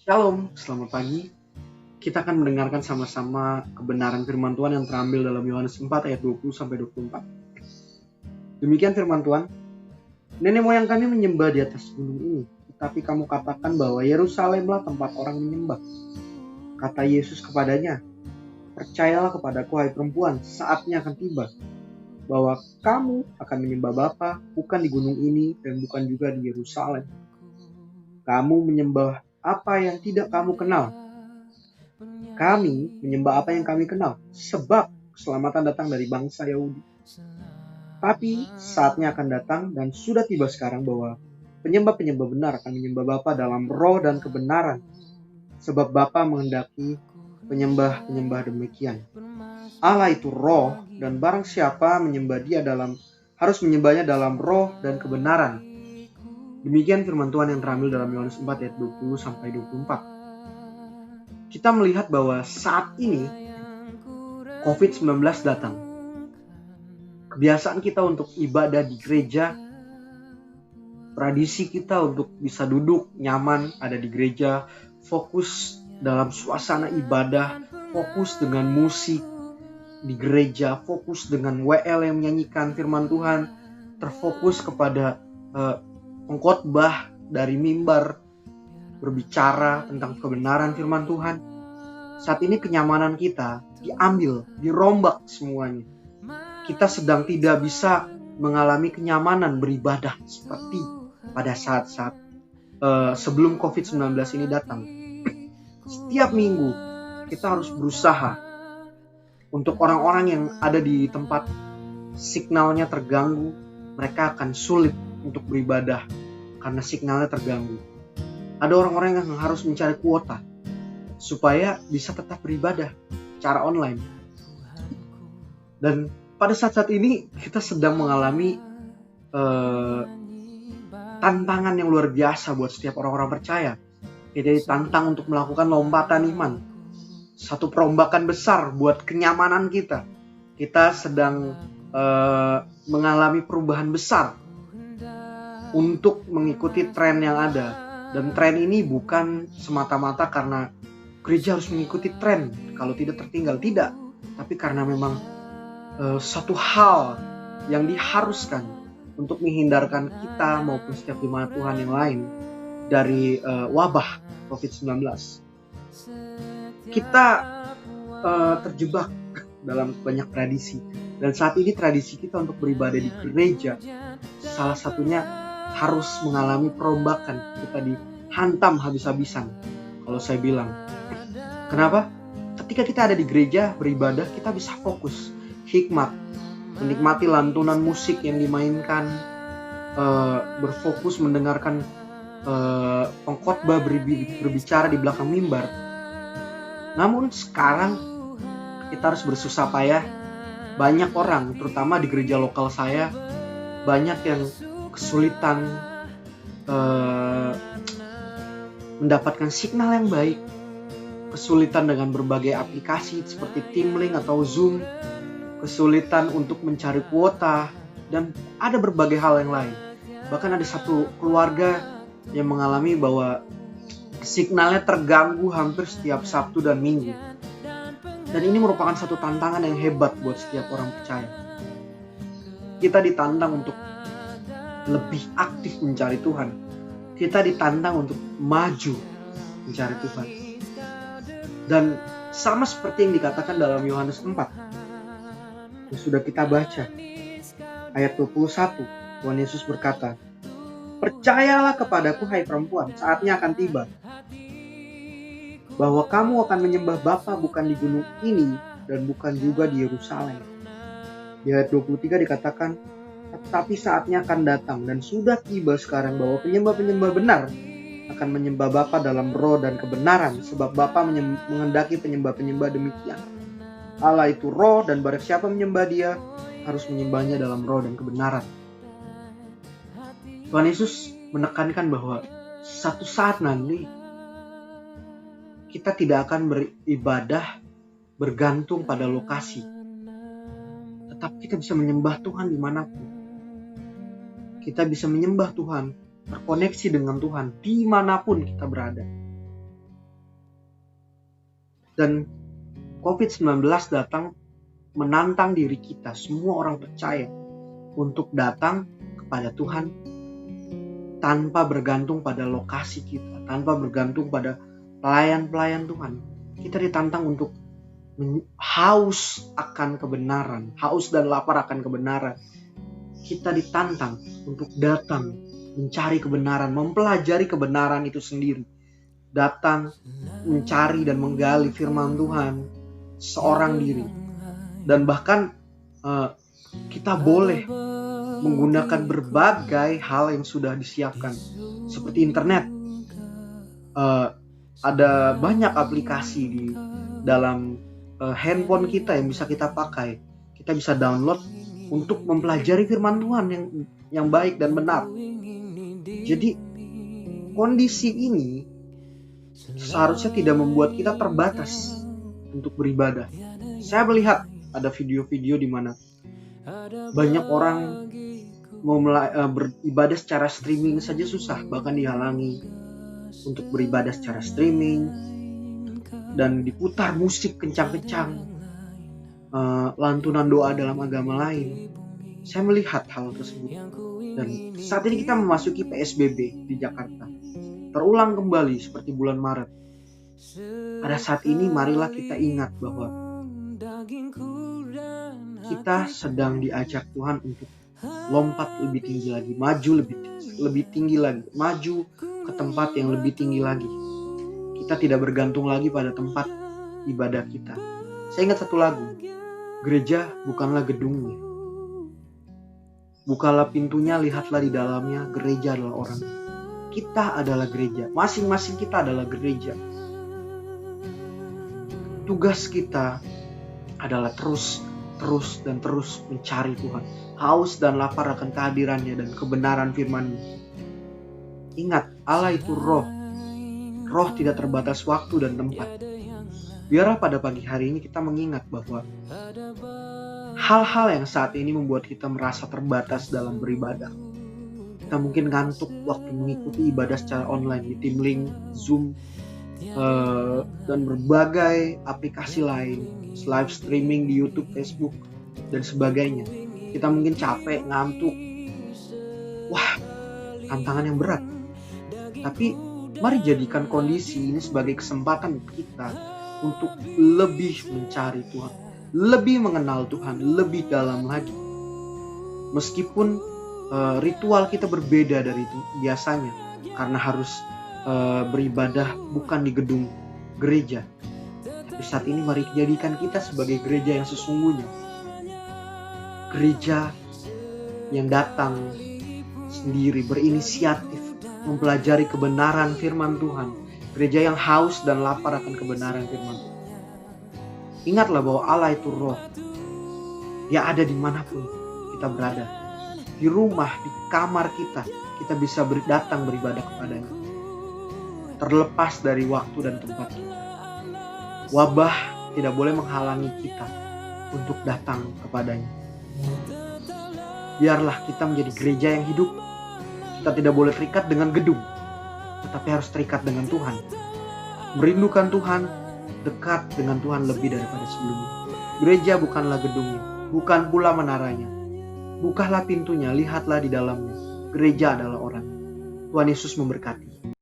Shalom, selamat pagi. Kita akan mendengarkan sama-sama kebenaran firman Tuhan yang terambil dalam Yohanes 4 ayat 20-24. Demikian firman Tuhan, nenek moyang kami menyembah di atas gunung ini, tetapi kamu katakan bahwa Yerusalemlah tempat orang menyembah. Kata Yesus kepadanya, percayalah kepadaku hai perempuan, saatnya akan tiba, bahwa kamu akan menyembah Bapa bukan di gunung ini dan bukan juga di Yerusalem. Kamu menyembah apa yang tidak kamu kenal. Kami menyembah apa yang kami kenal, sebab keselamatan datang dari bangsa Yahudi. Tapi saatnya akan datang dan sudah tiba sekarang bahwa penyembah-penyembah benar akan menyembah Bapa dalam roh dan kebenaran. Sebab Bapa menghendaki penyembah-penyembah demikian. Allah itu roh, dan barang siapa menyembah Dia harus menyembahnya dalam roh dan kebenaran. Demikian firman Tuhan yang terambil dalam Yohanes 4 ayat 20-24. Kita melihat bahwa saat ini COVID-19 datang. Kebiasaan kita untuk ibadah di gereja, tradisi kita untuk bisa duduk nyaman ada di gereja, fokus dalam suasana ibadah, fokus dengan musik di gereja, fokus dengan WL yang menyanyikan firman Tuhan, terfokus kepada pengkhotbah dari mimbar berbicara tentang kebenaran firman Tuhan. Saat ini kenyamanan kita diambil, dirombak semuanya. Kita sedang tidak bisa mengalami kenyamanan beribadah seperti pada saat-saat sebelum COVID-19 ini datang. Setiap minggu kita harus berusaha untuk orang-orang yang ada di tempat signalnya terganggu, mereka akan sulit untuk beribadah karena signalnya terganggu. Ada orang-orang yang harus mencari kuota supaya bisa tetap beribadah secara online. Dan pada saat-saat ini kita sedang mengalami tantangan yang luar biasa buat setiap orang-orang percaya. Kita ditantang untuk melakukan lompatan iman. Satu perombakan besar buat kenyamanan kita. Kita sedang mengalami perubahan besar untuk mengikuti tren yang ada. Dan tren ini bukan semata-mata karena gereja harus mengikuti tren kalau tidak tertinggal. Tidak. Tapi karena memang satu hal yang diharuskan untuk menghindarkan kita maupun setiap jemaat Tuhan yang lain dari wabah COVID-19. Kita terjebak dalam banyak tradisi. Dan saat ini tradisi kita untuk beribadah di gereja salah satunya harus mengalami perombakan. Kita dihantam habis-habisan kalau saya bilang. Kenapa? Ketika kita ada di gereja beribadah, kita bisa fokus, hikmat, menikmati lantunan musik yang dimainkan, berfokus mendengarkan pengkhotbah berbicara di belakang mimbar. Namun sekarang kita harus bersusah payah. Banyak orang, terutama di gereja lokal saya, banyak yang kesulitan mendapatkan signal yang baik, kesulitan dengan berbagai aplikasi seperti Teamlink atau Zoom, kesulitan untuk mencari kuota, dan ada berbagai hal yang lain. Bahkan ada satu keluarga yang mengalami bahwa signalnya terganggu hampir setiap Sabtu dan Minggu. Dan ini merupakan satu tantangan yang hebat buat setiap orang percaya. Kita ditantang untuk lebih aktif mencari Tuhan. Kita ditantang untuk maju mencari Tuhan. Dan sama seperti yang dikatakan dalam Yohanes 4 yang sudah kita baca, ayat 21, Tuhan Yesus berkata, percayalah kepadaku hai perempuan, saatnya akan tiba, bahwa kamu akan menyembah Bapa bukan di gunung ini dan bukan juga di Yerusalem. Di ayat 23 dikatakan, tetapi saatnya akan datang dan sudah tiba sekarang bahwa penyembah-penyembah benar akan menyembah Bapa dalam roh dan kebenaran, sebab Bapa menghendaki penyembah-penyembah demikian. Allah itu roh, dan barang siapa menyembah Dia harus menyembahnya dalam roh dan kebenaran. Tuhan Yesus menekankan bahwa satu saat nanti kita tidak akan beribadah bergantung pada lokasi, tetapi kita bisa menyembah Tuhan dimanapun. Kita bisa menyembah Tuhan, terkoneksi dengan Tuhan dimanapun kita berada. Dan COVID-19 datang menantang diri kita, semua orang percaya, untuk datang kepada Tuhan tanpa bergantung pada lokasi kita, tanpa bergantung pada pelayan-pelayan Tuhan. Kita ditantang untuk haus akan kebenaran, haus dan lapar akan kebenaran. Kita ditantang untuk datang mencari kebenaran, mempelajari kebenaran itu sendiri. Datang mencari dan menggali firman Tuhan seorang diri. Dan bahkan kita boleh menggunakan berbagai hal yang sudah disiapkan, seperti internet. Ada banyak aplikasi di dalam handphone kita yang bisa kita pakai. Kita bisa download untuk mempelajari firman Tuhan yang baik dan benar. Jadi kondisi ini seharusnya tidak membuat kita terbatas untuk beribadah. Saya melihat ada video-video di mana banyak orang mau beribadah secara streaming saja susah, bahkan dihalangi untuk beribadah secara streaming, dan diputar musik kencang-kencang, lantunan doa dalam agama lain. Saya melihat hal tersebut. Dan saat ini kita memasuki PSBB di Jakarta, terulang kembali seperti bulan Maret. Pada saat ini marilah kita ingat bahwa kita sedang diajak Tuhan untuk lompat lebih tinggi lagi, maju lebih tinggi lagi, maju ke tempat yang lebih tinggi lagi. Kita tidak bergantung lagi pada tempat ibadah kita. Saya ingat satu lagu, gereja bukanlah gedungnya, bukalah pintunya, lihatlah di dalamnya, gereja adalah orang. Kita adalah gereja, masing-masing kita adalah gereja. Tugas kita adalah terus mencari Tuhan, haus dan lapar akan kehadirannya dan kebenaran firman-Nya. Ingat, Allah itu roh tidak terbatas waktu dan tempat. Biarlah pada pagi hari ini kita mengingat bahwa hal-hal yang saat ini membuat kita merasa terbatas dalam beribadah. Kita mungkin ngantuk waktu mengikuti ibadah secara online di TeamLink, Zoom, dan berbagai aplikasi lain, live streaming di YouTube, Facebook, dan sebagainya. Kita mungkin capek, ngantuk. Wah, tantangan yang berat. Tapi mari jadikan kondisi ini sebagai kesempatan kita untuk lebih mencari Tuhan, lebih mengenal Tuhan, lebih dalam lagi. Meskipun ritual kita berbeda dari itu biasanya, karena harus beribadah bukan di gedung gereja. Tapi saat ini mari jadikan kita sebagai gereja yang sesungguhnya. Gereja yang datang sendiri, berinisiatif, mempelajari kebenaran firman Tuhan. Gereja yang haus dan lapar akan kebenaran firman Tuhan. Ingatlah bahwa Allah itu roh. Dia ada dimanapun kita berada. Di rumah, di kamar kita bisa datang beribadah kepadanya. Terlepas dari waktu dan tempat kita. Wabah tidak boleh menghalangi kita untuk datang kepadanya. Biarlah kita menjadi gereja yang hidup. Kita tidak boleh terikat dengan gedung, tetapi harus terikat dengan Tuhan. Merindukan Tuhan, dekat dengan Tuhan lebih daripada sebelumnya. Gereja bukanlah gedungnya, bukan pula menaranya. Bukalah pintunya, lihatlah di dalamnya. Gereja adalah orang. Tuhan Yesus memberkati.